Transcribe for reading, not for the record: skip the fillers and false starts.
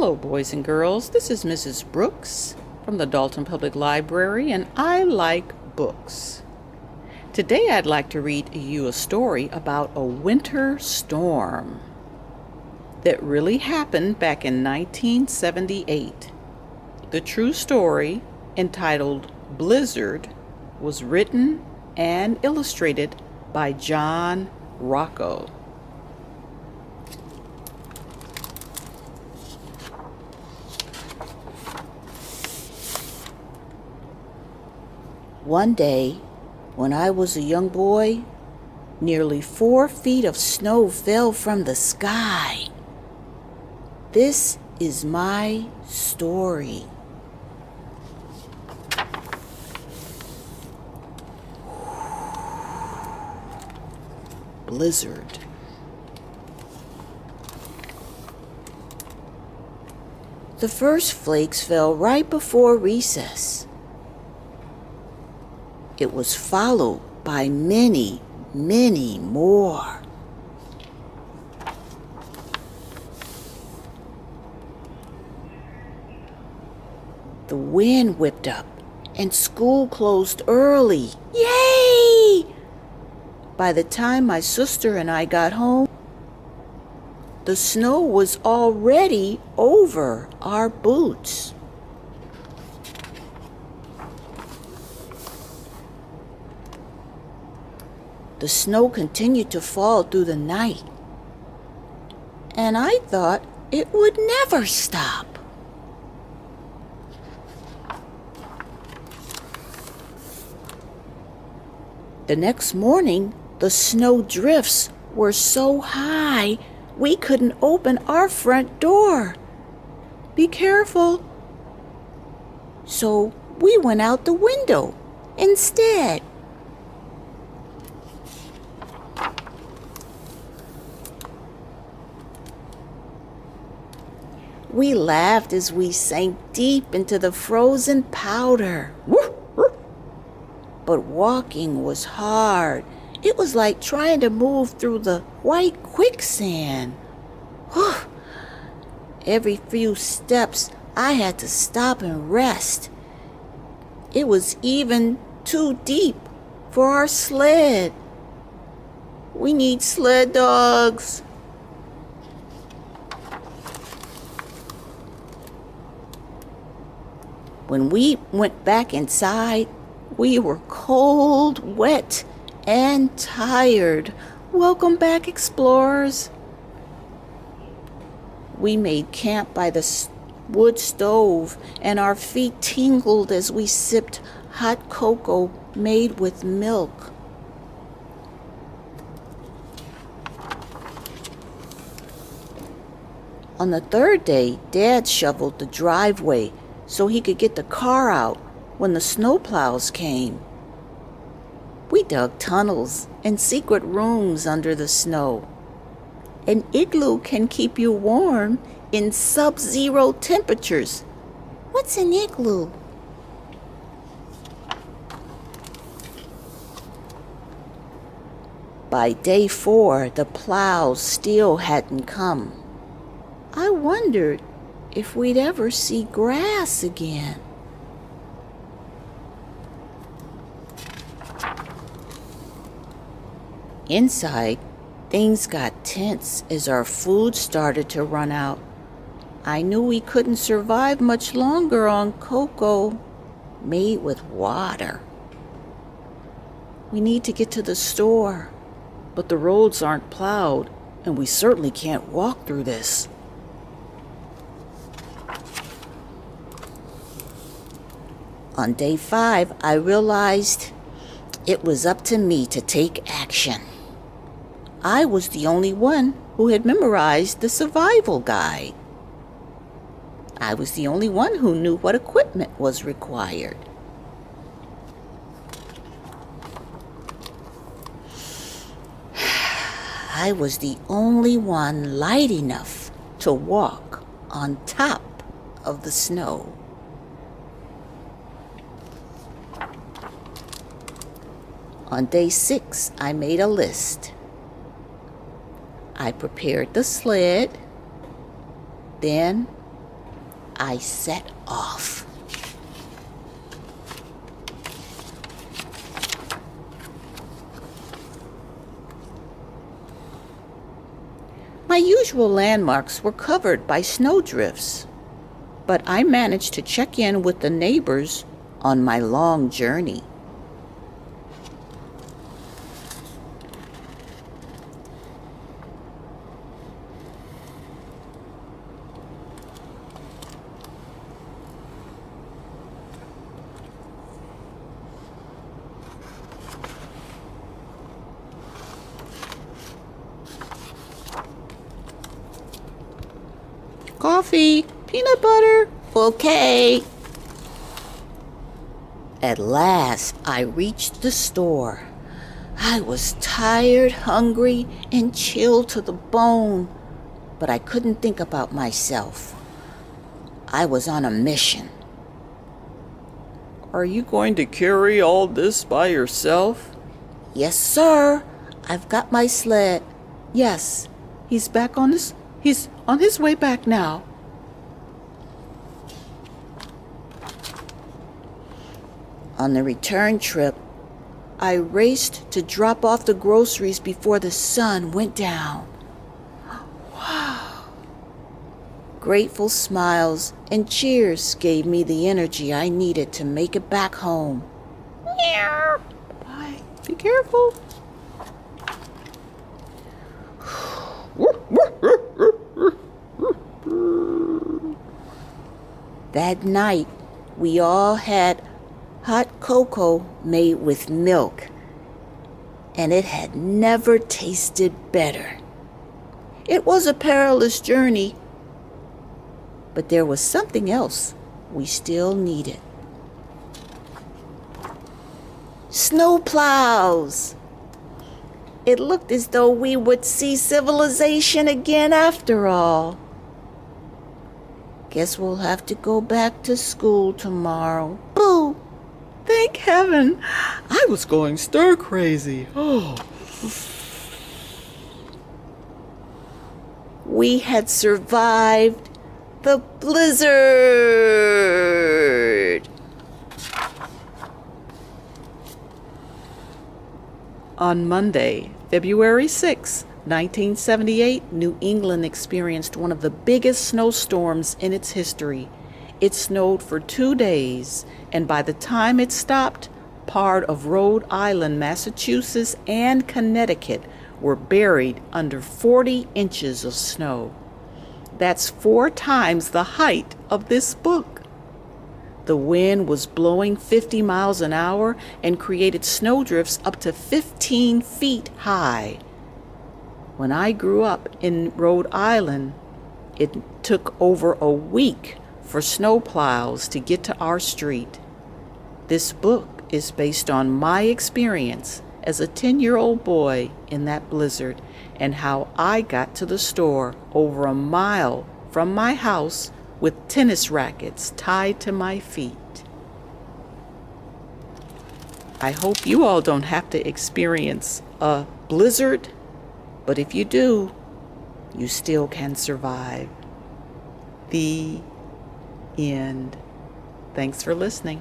Hello, boys and girls. This is Mrs. Brooks from the Dalton Public Library, and I like books. Today I'd like to read you a story about a winter storm that really happened back in 1978. The true story, entitled Blizzard, was written and illustrated by John Rocco. One day, when I was a young boy, nearly 4 feet of snow fell from the sky. This is my story. Blizzard. The first flakes fell right before recess. It was followed by many, many more. The wind whipped up and school closed early. Yay! By the time my sister and I got home, the snow was already over our boots. The snow continued to fall through the night, and I thought it would never stop. The next morning, the snow drifts were so high we couldn't open our front door. Be careful. So we went out the window instead. We laughed as we sank deep into the frozen powder. But walking was hard. It was like trying to move through the white quicksand. Every few steps, I had to stop and rest. It was even too deep for our sled. We need sled dogs. When we went back inside, we were cold, wet, and tired. Welcome back, explorers. We made camp by the wood stove, and our feet tingled as we sipped hot cocoa made with milk. On the third day, Dad shoveled the driveway so he could get the car out when the snowplows came. We dug tunnels and secret rooms under the snow. An igloo can keep you warm in sub-zero temperatures. What's an igloo? By day 4, the plows still hadn't come. I wondered if we'd ever see grass again. Inside, things got tense as our food started to run out. I knew we couldn't survive much longer on cocoa made with water. We need to get to the store, But the roads aren't plowed, and we certainly can't walk through this. On day 5, I realized it was up to me to take action. I was the only one who had memorized the survival guide. I was the only one who knew what equipment was required. I was the only one light enough to walk on top of the snow. On day 6, I made a list. I prepared the sled. Then I set off. My usual landmarks were covered by snowdrifts, but I managed to check in with the neighbors on my long journey. Coffee, peanut butter. Okay. At last, I reached the store. I was tired, hungry, and chilled to the bone, but I couldn't think about myself. I was on a mission. Are you going to carry all this by yourself? Yes, sir. I've got my sled. Yes, he's on his way back now. On the return trip, I raced to drop off the groceries before the sun went down. Wow! Grateful smiles and cheers gave me the energy I needed to make it back home. Bye. Be careful. That night, we all had hot cocoa made with milk, and it had never tasted better. It was a perilous journey, but there was something else we still needed. Snowplows! It looked as though we would see civilization again after all. Guess we'll have to go back to school tomorrow. Boo! Thank heaven. I was going stir crazy. Oh. We had survived the blizzard. On Monday, February 6, 1978, New England experienced one of the biggest snowstorms in its history. It snowed for 2 days, and by the time it stopped, part of Rhode Island, Massachusetts, and Connecticut were buried under 40 inches of snow. That's 4 times the height of this book. The wind was blowing 50 miles an hour and created snowdrifts up to 15 feet high. When I grew up in Rhode Island, it took over a week for snowplows to get to our street. This book is based on my experience as a 10-year-old boy in that blizzard and how I got to the store over a mile from my house with tennis rackets tied to my feet. I hope you all don't have to experience a blizzard, but if you do, you still can survive. The end. Thanks for listening.